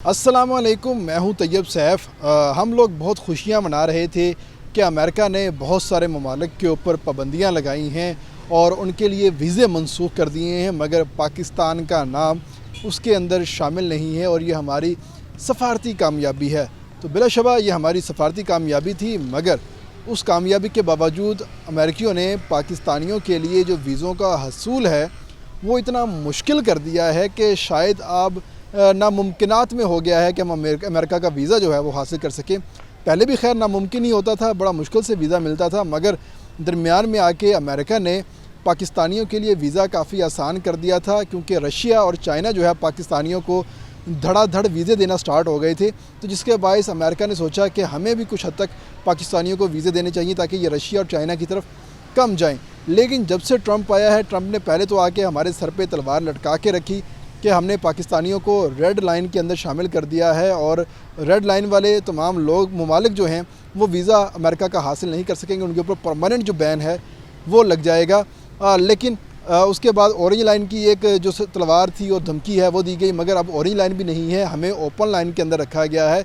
अस्सलाम वालेकुम, मैं हूं तैयब सैफ। हम लोग बहुत खुशियां मना रहे थे कि अमेरिका ने बहुत सारे ममालिक के ऊपर पाबंदियां लगाई हैं और उनके लिए वीज़े मनसूख कर दिए हैं, मगर पाकिस्तान का नाम उसके अंदर शामिल नहीं है और ये हमारी सफारती कामयाबी है। तो बिलाशुबा ये हमारी सफारती कामयाबी थी, मगर उस कामयाबी के बावजूद अमेरिकियों ने पाकिस्तानियों के लिए जो वीज़ों का हसूल है वो इतना मुश्किल कर दिया है कि शायद अब नामुमकिनात में हो गया है कि हम अमेरिका का वीज़ा जो है वो हासिल कर सकें। पहले भी खैर नामुमकिन ही होता था, बड़ा मुश्किल से वीज़ा मिलता था, मगर दरमियान में आके अमेरिका ने पाकिस्तानियों के लिए वीज़ा काफ़ी आसान कर दिया था, क्योंकि रशिया और चाइना जो है पाकिस्तानियों को धड़ाधड़ वीज़े देना स्टार्ट हो गए थे। तो जिसके बायस अमेरिका ने सोचा कि हमें भी कुछ हद तक पाकिस्तानियों को वीज़े देने चाहिए ताकि ये रशिया और चाइना की तरफ कम जाएँ। लेकिन जब से ट्रंप आया है, ट्रंप ने पहले तो आके हमारे सर पे तलवार लटका के रखी कि हमने पाकिस्तानियों को रेड लाइन के अंदर शामिल कर दिया है और रेड लाइन वाले तमाम लोग ममालिक जो हैं वो वीज़ा अमेरिका का हासिल नहीं कर सकेंगे, उनके ऊपर परमानेंट जो बैन है वो लग जाएगा। लेकिन उसके बाद ऑरेंज लाइन की एक जो तलवार थी और धमकी है वो दी गई, मगर अब ऑरेंज लाइन भी नहीं है, हमें ओपन लाइन के अंदर रखा गया है।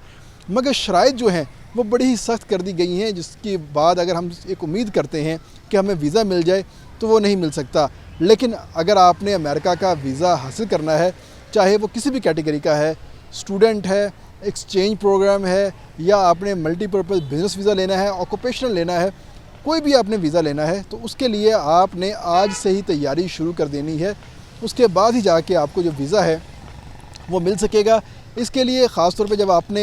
मगर शराइत जो हैं वो बड़ी ही सख्त कर दी गई हैं, जिसके बाद अगर हम एक उम्मीद करते हैं कि हमें वीज़ा मिल जाए तो वो नहीं मिल सकता। लेकिन अगर आपने अमेरिका का वीज़ा हासिल करना है, चाहे वो किसी भी कैटेगरी का है, स्टूडेंट है, एक्सचेंज प्रोग्राम है, या आपने मल्टीपर्पज़ बिज़नेस वीज़ा लेना है, ऑक्यूपेशनल लेना है, कोई भी आपने वीज़ा लेना है, तो उसके लिए आपने आज से ही तैयारी शुरू कर देनी है। उसके बाद ही जाके आपको जो वीज़ा है वो मिल सकेगा। इसके लिए ख़ास तौर पे जब आपने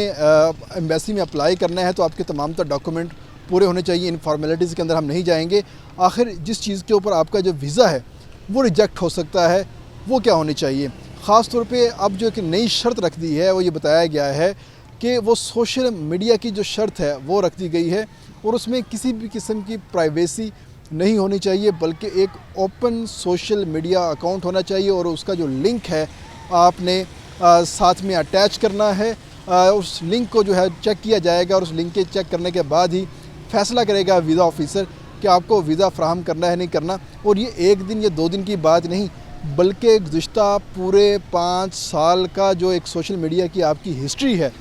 एम्बेसी में अप्लाई करना है तो आपके तमाम तर डॉक्यूमेंट पूरे होने चाहिए। इन फॉर्मेलिटीज़ के अंदर हम नहीं जाएंगे। आखिर जिस चीज़ के ऊपर आपका जो वीज़ा है वो रिजेक्ट हो सकता है, वो क्या होनी चाहिए। ख़ास तौर पे अब जो एक नई शर्त रख दी है वो ये बताया गया है कि वो सोशल मीडिया की जो शर्त है वो रख दी गई है और उसमें किसी भी किस्म की प्राइवेसी नहीं होनी चाहिए, बल्कि एक ओपन सोशल मीडिया अकाउंट होना चाहिए और उसका जो लिंक है आपने साथ में अटैच करना है। उस लिंक को जो है चेक किया जाएगा और उस लिंक के चेक करने के बाद ही फ़ैसला करेगा वीज़ा ऑफिसर कि आपको वीज़ा फ़राहम करना है नहीं करना। और ये एक दिन या 2 दिन की बात नहीं, बल्कि गुज़िश्ता पूरे 5 साल का जो एक सोशल मीडिया की आपकी हिस्ट्री है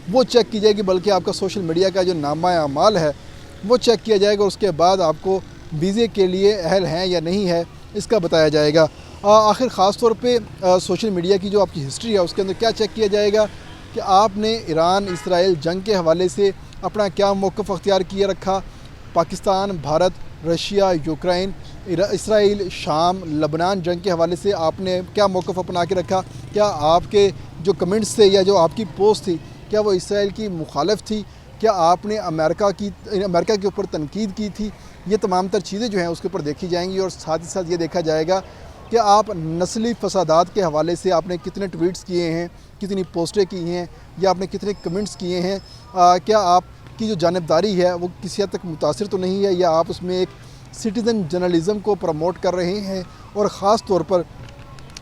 वो चेक की जाएगी, बल्कि आपका सोशल मीडिया का जो नामा अमाल है वो चेक किया जाएगा और उसके बाद आपको वीज़े के लिए अहल हैं या नहीं है इसका बताया जाएगा। आखिर ख़ास तौर पे सोशल मीडिया की जो आपकी हिस्ट्री है उसके अंदर क्या चेक किया जाएगा कि आपने ईरान इसराइल जंग के हवाले से अपना क्या मौक़िफ़ अख्तियार किए रखा, Pakistan, Bharat, Russia, Ukraine, Israel, शाम, लबनान जंग के हवाले से आपने क्या मौक़िफ़ अपना के रखा, क्या आपके जो कमेंट्स थे या जो आपकी पोस्ट थी क्या वो इसराइल की मुखालिफ थी, क्या आपने अमेरिका के ऊपर तनकीद की थी। ये तमाम तर चीज़ें जो हैं उसके ऊपर देखी जाएंगी और साथ ही साथ ये देखा जाएगा कि आप नस्ली फसादात के हवाले से आपने कितने ट्वीट्स किए हैं, कितनी पोस्टें की हैं, या आपने कितने कमेंट्स किए हैं, क्या आपकी जो जानिबदारी है वो किसी हद तक मुतासिर तो नहीं है, या आप उसमें एक सिटीज़न जर्नलिज़म को प्रमोट कर रहे हैं। और ख़ास तौर पर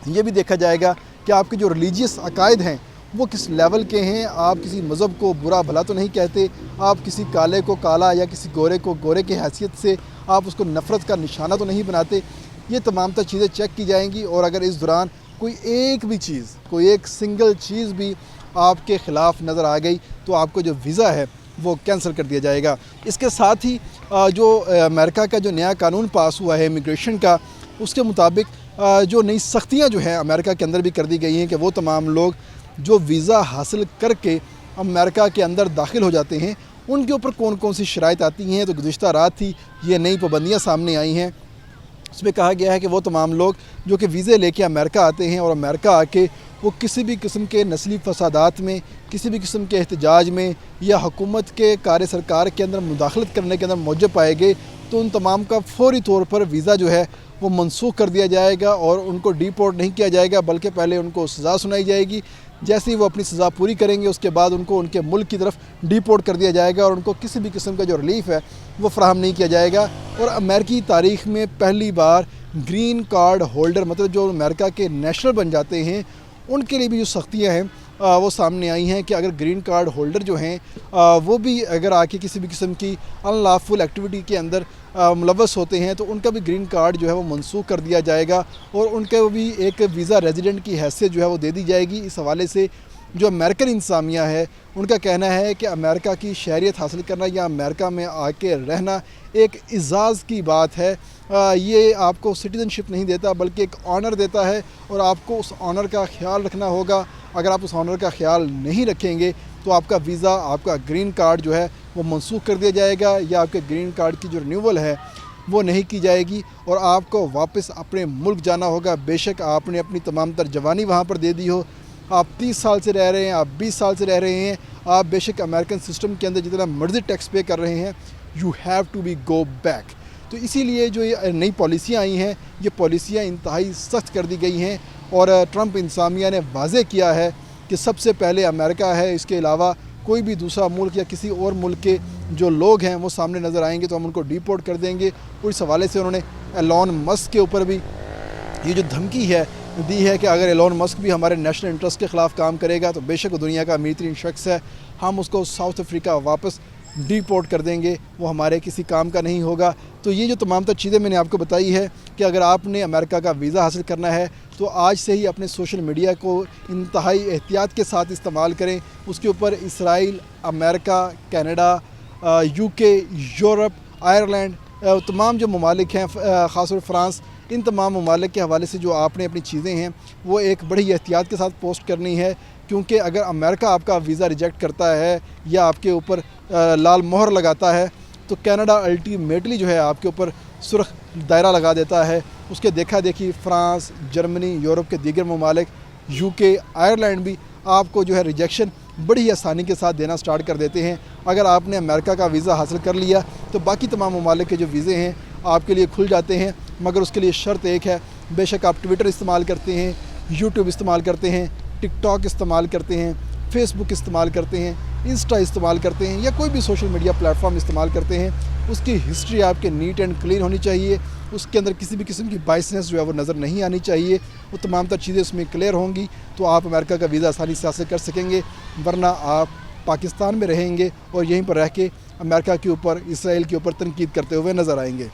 यह भी देखा जाएगा कि आपके जो रिलीजियस अकायद हैं वो किस लेवल के हैं। आप किसी मज़हब को बुरा भला तो नहीं कहते, आप किसी काले को काला या किसी गोरे को गोरे की हैसियत से आप उसको नफ़रत का निशाना तो नहीं बनाते। ये तमाम तर चीज़ें चेक की जाएंगी और अगर इस दौरान कोई एक भी चीज़, कोई एक सिंगल चीज़ भी आपके ख़िलाफ़ नज़र आ गई तो आपको जो वीज़ा है वो कैंसिल कर दिया जाएगा। इसके साथ ही जो अमेरिका का जो नया कानून पास हुआ है इमिग्रेशन का, उसके मुताबिक जो नई सख्तियाँ जो हैं अमेरिका के अंदर भी कर दी गई हैं कि वो तमाम लोग जो वीज़ा हासिल करके अमेरिका के अंदर दाखिल हो जाते हैं उनके ऊपर कौन कौन सी शराइत आती हैं। तो गुज़िश्ता रात ही ये नई पाबंदियाँ सामने आई हैं। उसमें कहा गया है कि वो तमाम लोग जो कि वीज़े लेके अमेरिका आते हैं और अमेरिका आके वो किसी भी किस्म के नस्ली फसादात में, किसी भी किस्म के एहतजाज में या हुकूमत के कार्य सरकार के अंदर मुदाखलत करने के अंदर मौजूद पाए गए तो उन तमाम का फौरी तौर पर वीज़ा जो है वो मनसूख कर दिया जाएगा और उनको डिपोर्ट नहीं किया जाएगा, बल्कि पहले उनको सज़ा सुनाई जाएगी। जैसे ही वो अपनी सज़ा पूरी करेंगे उसके बाद उनको उनके मुल्क की तरफ डिपोर्ट कर दिया जाएगा और उनको किसी भी किस्म का जो रिलीफ है वो फ़राहम नहीं किया जाएगा। और अमेरिकी तारीख़ में पहली बार ग्रीन कार्ड होल्डर, मतलब जो अमेरिका के नेशनल बन जाते हैं, उनके लिए भी जो सख्तियाँ हैं वो सामने आई हैं कि अगर ग्रीन कार्ड होल्डर जो हैं वो भी अगर आके किसी भी किस्म की अनलॉफुल एक्टिविटी के अंदर मुलव्वस होते हैं तो उनका भी ग्रीन कार्ड जो है वो मनसूख कर दिया जाएगा और उनको भी एक वीज़ा रेजिडेंट की हैसियत जो है वो दे दी जाएगी। इस हवाले से جو امریکن انتظامیہ ہے ان کا کہنا ہے کہ امریکہ کی شہریت حاصل کرنا یا امریکہ میں آ کے رہنا ایک اعزاز کی بات ہے. یہ آپ کو سٹیزن شپ نہیں دیتا بلکہ ایک آنر دیتا ہے اور آپ کو اس آنر کا خیال رکھنا ہوگا. اگر آپ اس آنر کا خیال نہیں رکھیں گے تو آپ کا ویزا، آپ کا گرین کارڈ جو ہے وہ منسوخ کر دیا جائے گا یا آپ کے گرین کارڈ کی جو رینیول ہے وہ نہیں کی جائے گی اور آپ کو واپس اپنے ملک جانا ہوگا. بے شک آپ نے اپنی تمام تر جوانی وہاں پر دے دی ہو، آپ 30 سال سے رہ رہے ہیں، آپ 20 سال سے رہ رہے ہیں، آپ بے شک امریکن سسٹم کے اندر جتنا مرضی ٹیکس پے کر رہے ہیں، you have to be go back. تو اسی لیے جو یہ نئی پالیسیاں آئی ہیں یہ پالیسیاں انتہائی سخت کر دی گئی ہیں اور ٹرمپ انتظامیہ نے واضح کیا ہے کہ سب سے پہلے امریکہ ہے، اس کے علاوہ کوئی بھی دوسرا ملک یا کسی اور ملک کے جو لوگ ہیں وہ سامنے نظر آئیں گے تو ہم ان کو ڈیپورٹ کر دیں گے. اور اس حوالے سے انہوں نے ایلون مسک کے اوپر بھی یہ جو دھمکی ہے دی ہے کہ اگر ایلون مسک بھی ہمارے نیشنل انٹرسٹ کے خلاف کام کرے گا تو بے شک وہ دنیا کا امیر ترین شخص ہے، ہم اس کو ساؤتھ افریقہ واپس ڈیپورٹ کر دیں گے، وہ ہمارے کسی کام کا نہیں ہوگا. تو یہ جو تمام تر چیزیں میں نے آپ کو بتائی ہے کہ اگر آپ نے امریکہ کا ویزا حاصل کرنا ہے تو آج سے ہی اپنے سوشل میڈیا کو انتہائی احتیاط کے ساتھ استعمال کریں. اس کے اوپر اسرائیل، امریکہ، کینیڈا، یو کے، یورپ، آئرلینڈ، تمام جو ممالک ہیں، خاص طور فرانس، ان تمام ممالک کے حوالے سے جو آپ نے اپنی چیزیں ہیں وہ ایک بڑی احتیاط کے ساتھ پوسٹ کرنی ہے. کیونکہ اگر امریکہ آپ کا ویزا ریجیکٹ کرتا ہے یا آپ کے اوپر لال مہر لگاتا ہے تو کینیڈا الٹیمیٹلی جو ہے آپ کے اوپر سرخ دائرہ لگا دیتا ہے. اس کے دیکھا دیکھی فرانس، جرمنی، یورپ کے دیگر ممالک، یو کے، آئرلینڈ بھی آپ کو جو ہے ریجیکشن بڑی آسانی کے ساتھ دینا سٹارٹ کر دیتے ہیں. اگر آپ نے امریکہ کا ویزا حاصل کر لیا تو باقی تمام ممالک کے جو ویزے ہیں آپ کے لیے کھل جاتے ہیں، مگر اس کے لیے شرط ایک ہے. بے شک آپ ٹویٹر استعمال کرتے ہیں، یوٹیوب استعمال کرتے ہیں، ٹک ٹاک استعمال کرتے ہیں، فیس بک استعمال کرتے ہیں، انسٹا استعمال کرتے ہیں یا کوئی بھی سوشل میڈیا پلیٹ فارم استعمال کرتے ہیں، اس کی ہسٹری آپ کے نیٹ اینڈ کلین ہونی چاہیے. اس کے اندر کسی بھی قسم کی بائسنس جو ہے وہ نظر نہیں آنی چاہیے. وہ تمام تر چیزیں اس میں کلیئر ہوں گی تو آپ امریکہ کا ویزا آسانی سے حاصل کر سکیں گے. ورنہ آپ پاکستان میں رہیں گے اور یہیں پر رہ کے امریکہ کے اوپر، اسرائیل کے اوپر تنقید کرتے ہوئے نظر آئیں گے.